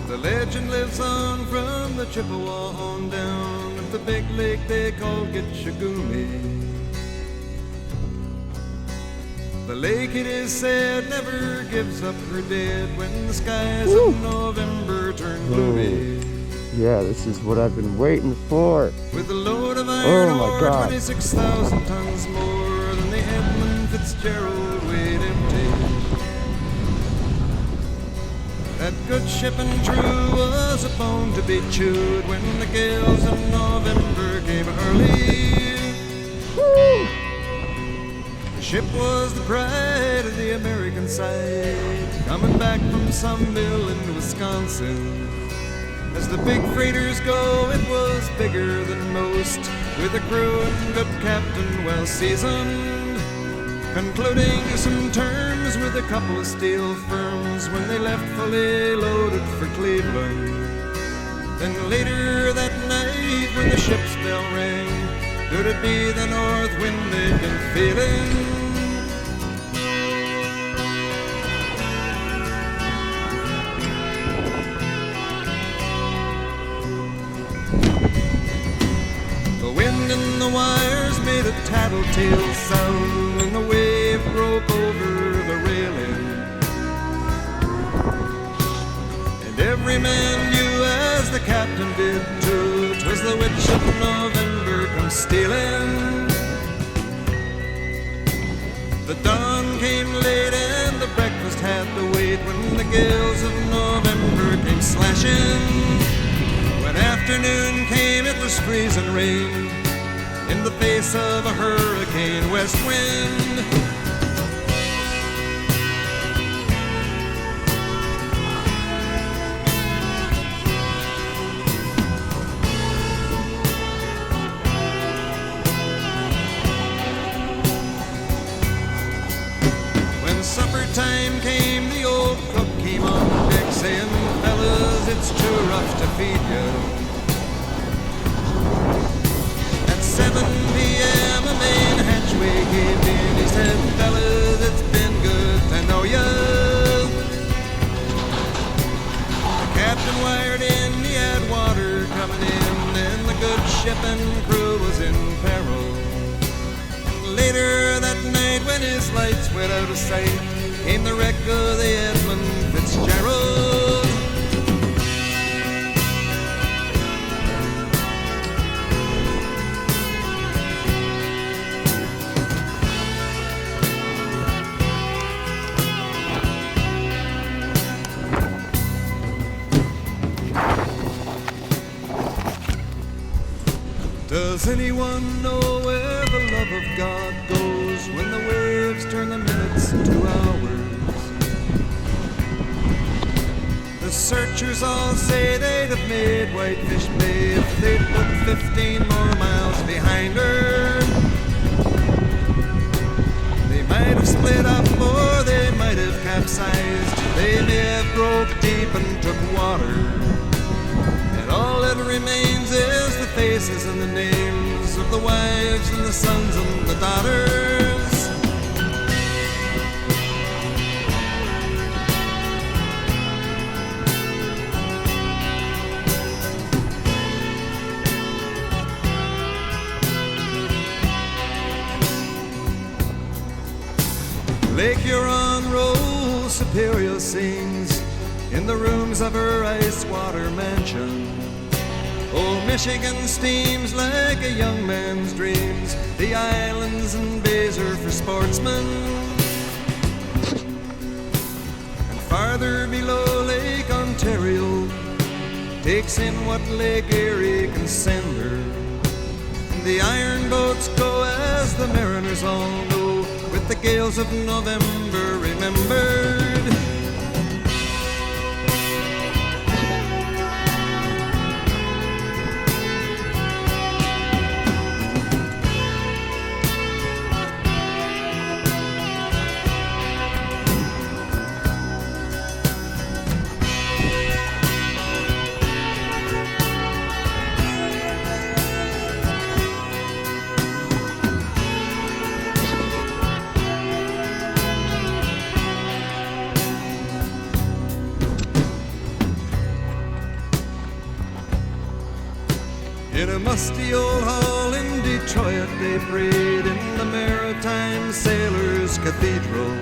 The legend lives on from the Chippewa on down of the big lake they call Gitchagumi. The lake, it is said, never gives up her dead when the skies of November turn gloomy. Yeah, this is what I've been waiting for. With a load of iron ore, God. 26,000 tons more than the Edmund Fitzgerald weighed empty. That good ship and true was a bone to be chewed when the gales of November came early. Woo! The ship was the pride of the American side, coming back from some mill in Wisconsin. As the big freighters go, it was bigger than most, with a crew and good captain well seasoned, concluding some terms with a couple of steel firms when they left fully loaded for Cleveland. Then later that night when the ship's bell rang, could it be the north wind they'd been feeling? The wind in the wires made a tattletale sound and the wave broke over the railing. And every man knew, as the captain did too, 'twas the witch of November come stealing. The dawn came late and the breakfast had to wait when the gales of November came slashing. When afternoon came, it was freezing rain in the face of a hurricane west wind. When supper time came, the old cook came on deck saying, "Fellas, it's too rough to feed you." At 7 p.m. a main hatchway gave in. He said, "Fellas, it's been good to know you." The captain wired in, he had water coming in, and the good ship and crew was in peril. Later that night when his lights went out of sight, came the wreck of the Edmund Fitzgerald. Does anyone know where the love of God goes when the waves turn the minutes into hours? The searchers all say they'd have made Whitefish Bay if they'd put 15 more miles behind her. They might have split up or they might have capsized. They may have broke deep and took water. And all that remains is the faces and the names of the wives and the sons and the daughters. Lake Huron rolls, Superior sings in the rooms of her ice water mansion. Old Michigan steams like a young man's dreams. The islands and bays are for sportsmen. And farther below, Lake Ontario takes in what Lake Erie can send her. And the iron boats go, as the mariners all know, with the gales of November remembered. In a musty old hall in Detroit, they prayed in the Maritime Sailors Cathedral.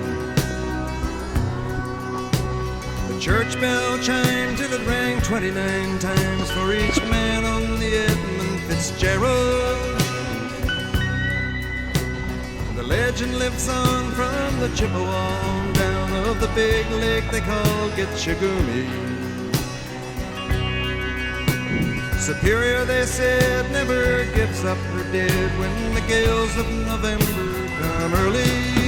The church bell chimed till it rang 29 times for each man on the Edmund Fitzgerald. And the legend lives on from the Chippewa on down of the big lake they call Gitchagumi. Superior, they said, never gives up her dead when the gales of November come early.